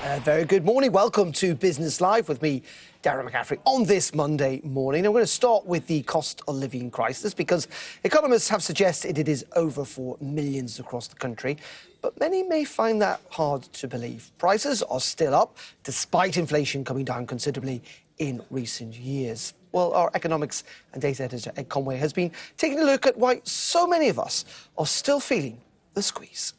Very good morning. Welcome to Business Live with me, Darren McCaffrey, on this Monday morning. I'm going to start with the cost of living crisis because economists have suggested it is over for millions across the country. But many may find that hard to believe. Prices are still up, despite inflation coming down considerably in recent years. Well, our economics and data editor, Ed Conway, has been taking a look at why so many of us are still feeling the squeeze.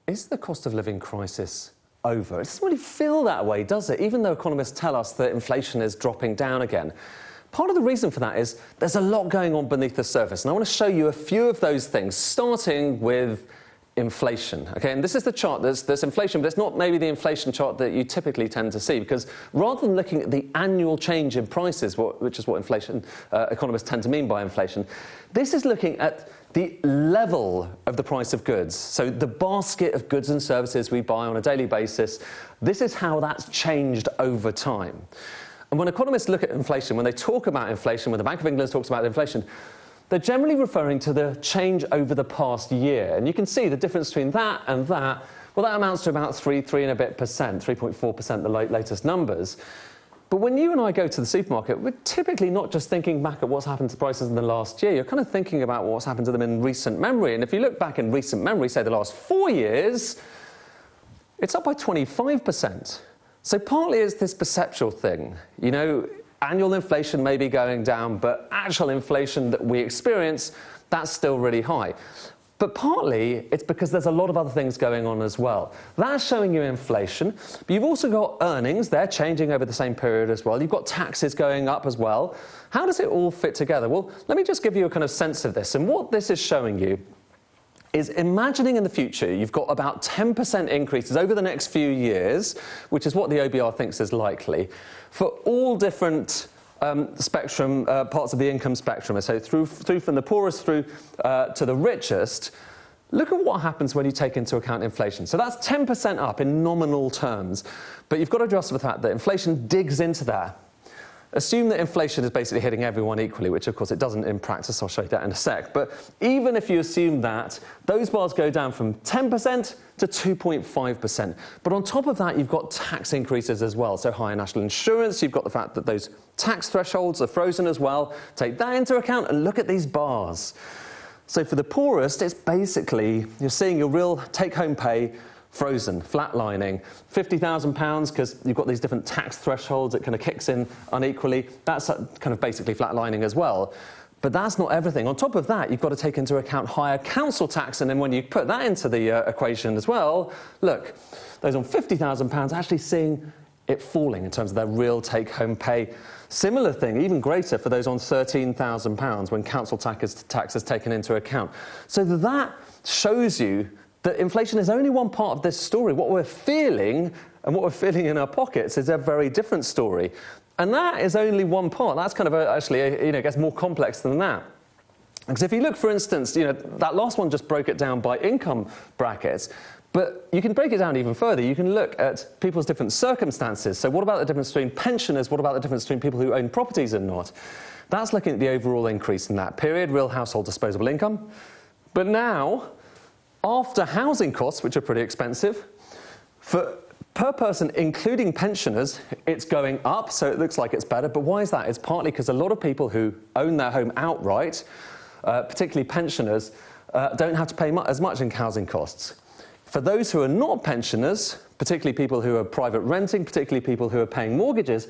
Is the cost of living crisis over? It doesn't really feel that way, does it? Even though economists tell us that inflation is dropping down again. Part of the reason for that is there's a lot going on beneath the surface, and I want to show you a few of those things, starting with inflation. Okay, and this is the chart. There's inflation, but it's not maybe the inflation chart that you typically tend to see, because rather than looking at the annual change in prices, which is what inflation economists tend to mean by inflation, this is looking at the level of the price of goods. So the basket of goods and services we buy on a daily basis, this is how that's changed over time. And when economists look at inflation, when they talk about inflation, when the Bank of England talks about inflation, they're generally referring to the change over the past year. And you can see the difference between that and that. Well, that amounts to about 3 and a bit percent, 3.4%, the latest numbers. But when you and I go to the supermarket, we're typically not just thinking back at what's happened to prices in the last year. You're kind of thinking about what's happened to them in recent memory. And if you look back in recent memory, say the last 4 years, it's up by 25%. So partly it's this perceptual thing. You know, annual inflation may be going down, but actual inflation that we experience, that's still really high. But partly it's because there's a lot of other things going on as well. That's showing you inflation, but you've also got earnings. They're changing over the same period as well. You've got taxes going up as well. How does it all fit together? Well, let me just give you a kind of sense of this. And what this is showing you is imagining in the future you've got about 10% increases over the next few years, which is what the OBR thinks is likely, for all different spectrum, parts of the income spectrum, so through from the poorest through to the richest. Look at what happens when you take into account inflation. So that's 10% up in nominal terms, but you've got to adjust for the fact that inflation digs into that. Assume that inflation is basically hitting everyone equally, which of course it doesn't in practice. I'll show you that in a sec. But even if you assume that, those bars go down from 10% to 2.5%. But on top of that, you've got tax increases as well. So higher national insurance, you've got the fact that those tax thresholds are frozen as well. Take that into account and look at these bars. So for the poorest, it's basically, you're seeing your real take-home pay frozen, flatlining. £50,000 because you've got these different tax thresholds, it kind of kicks in unequally. That's kind of basically flatlining as well. But that's not everything. On top of that, you've got to take into account higher council tax, and then when you put that into the equation as well, look, those on £50,000 actually seeing it falling in terms of their real take-home pay. Similar thing, even greater for those on £13,000 when council tax is taken into account. So that shows you that inflation is only one part of this story. What we're feeling and what we're feeling in our pockets is a very different story. And that is only one part. That's kind of it gets more complex than that. Because if you look, for instance, that last one just broke it down by income brackets. But you can break it down even further. You can look at people's different circumstances. So what about the difference between pensioners? What about the difference between people who own properties and not? That's looking at the overall increase in that period, real household disposable income. But now, after housing costs, which are pretty expensive, per person, including pensioners, it's going up, so it looks like it's better. But why is that? It's partly because a lot of people who own their home outright, particularly pensioners, don't have to pay as much in housing costs. For those who are not pensioners, particularly people who are private renting, particularly people who are paying mortgages,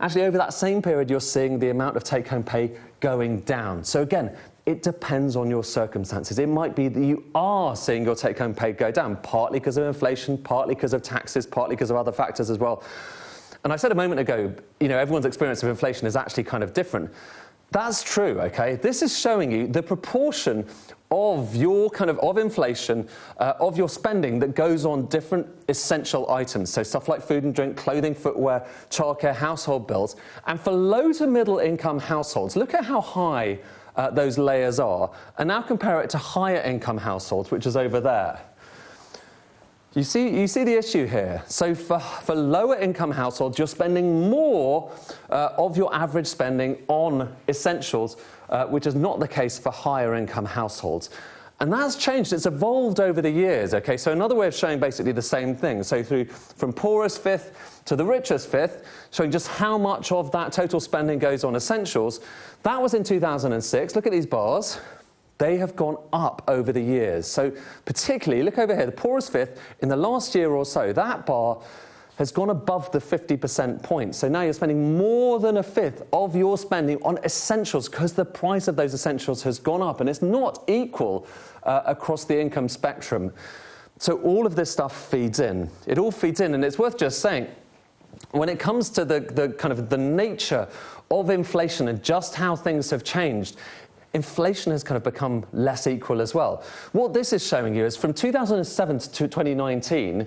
actually over that same period you're seeing the amount of take-home pay going down. So again, it depends on your circumstances. It might be that you are seeing your take-home pay go down, partly because of inflation, partly because of taxes, partly because of other factors as well. And I said a moment ago, everyone's experience of inflation is actually kind of different. That's true, okay? This is showing you the proportion of your of inflation, of your spending that goes on different essential items. So stuff like food and drink, clothing, footwear, childcare, household bills. And for low to middle income households, look at how high those layers are, and now compare it to higher income households, which is over there. You see the issue here. So for lower income households, you're spending more of your average spending on essentials, which is not the case for higher income households. And that's changed, it's evolved over the years, okay? So another way of showing basically the same thing, so from poorest fifth to the richest fifth, showing just how much of that total spending goes on essentials. That was in 2006. Look at these bars. They have gone up over the years. So particularly, look over here, the poorest fifth, in the last year or so, that bar has gone above the 50% point. So now you're spending more than a fifth of your spending on essentials because the price of those essentials has gone up, and it's not equal across the income spectrum. So all of this stuff feeds in. It all feeds in, and it's worth just saying, when it comes to the kind of the nature of inflation and just how things have changed, inflation has kind of become less equal as well. What this is showing you is from 2007 to 2019,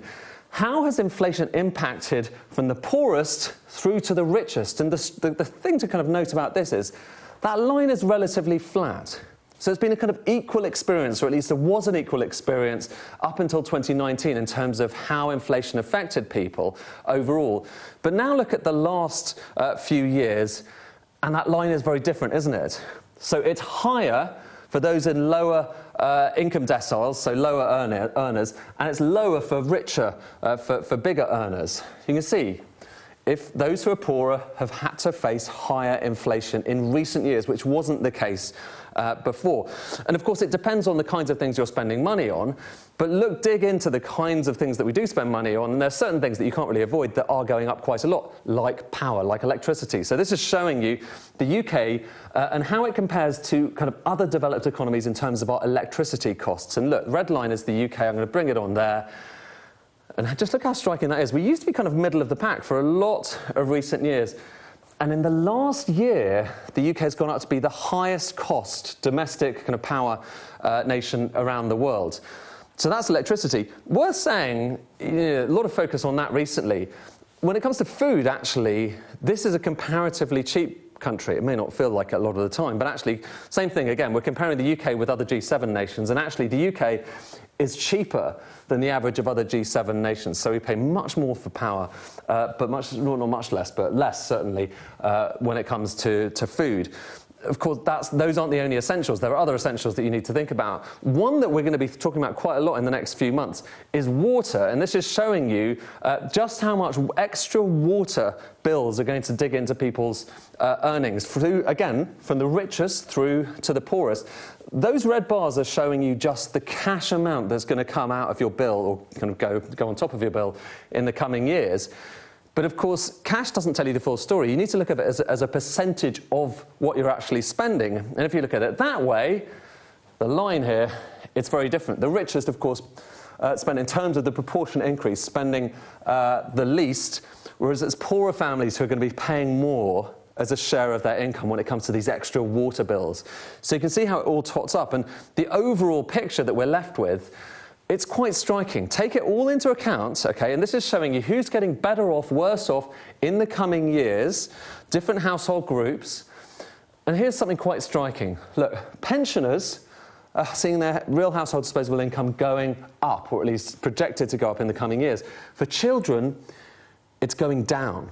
how has inflation impacted from the poorest through to the richest? And the thing to kind of note about this is that line is relatively flat. So it's been a kind of equal experience, or at least there was an equal experience up until 2019 in terms of how inflation affected people overall. But now look at the last few years, and that line is very different, isn't it? So it's higher for those in lower income deciles, so lower earners, and it's lower for richer, for bigger earners. You can see, if those who are poorer have had to face higher inflation in recent years, which wasn't the case before. And of course, it depends on the kinds of things you're spending money on, but dig into the kinds of things that we do spend money on, and there are certain things that you can't really avoid that are going up quite a lot, like power, like electricity. So this is showing you the UK and how it compares to kind of other developed economies in terms of our electricity costs. And look, the red line is the UK. I'm going to bring it on there. And just look how striking that is. We used to be kind of middle of the pack for a lot of recent years. And in the last year, the UK has gone up to be the highest cost domestic kind of power nation around the world. So that's electricity. Worth saying, a lot of focus on that recently. When it comes to food, actually, this is a comparatively cheap country. It may not feel like it a lot of the time, but actually, same thing again. We're comparing the UK with other G7 nations, and actually the UK is cheaper than the average of other G7 nations. So we pay much more for power, but not much less, but less certainly when it comes to food. Of course, those aren't the only essentials. There are other essentials that you need to think about. One that we're going to be talking about quite a lot in the next few months is water. And this is showing you just how much extra water bills are going to dig into people's earnings, again, from the richest through to the poorest. Those red bars are showing you just the cash amount that's going to come out of your bill, or kind of go on top of your bill in the coming years. But of course, cash doesn't tell you the full story. You need to look at it as a percentage of what you're actually spending. And if you look at it that way, the line here, it's very different. The richest, of course, spend in terms of the proportionate increase, spending the least, whereas it's poorer families who are going to be paying more as a share of their income when it comes to these extra water bills. So you can see how it all tots up. And the overall picture that we're left with, it's quite striking. Take it all into account, okay, and this is showing you who's getting better off, worse off in the coming years, different household groups. And here's something quite striking. Look, pensioners are seeing their real household disposable income going up, or at least projected to go up in the coming years. For children, it's going down.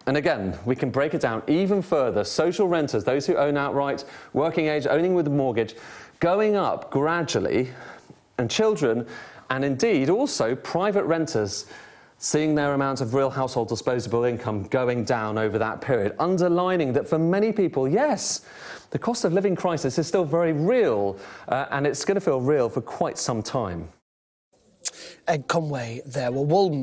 And again, we can break it down even further. Social renters, those who own outright, working age, owning with a mortgage, going up gradually, and children, and indeed also private renters, seeing their amount of real household disposable income going down over that period, underlining that for many people, yes, the cost of living crisis is still very real, and it's going to feel real for quite some time. Ed Conway there. Well, Walden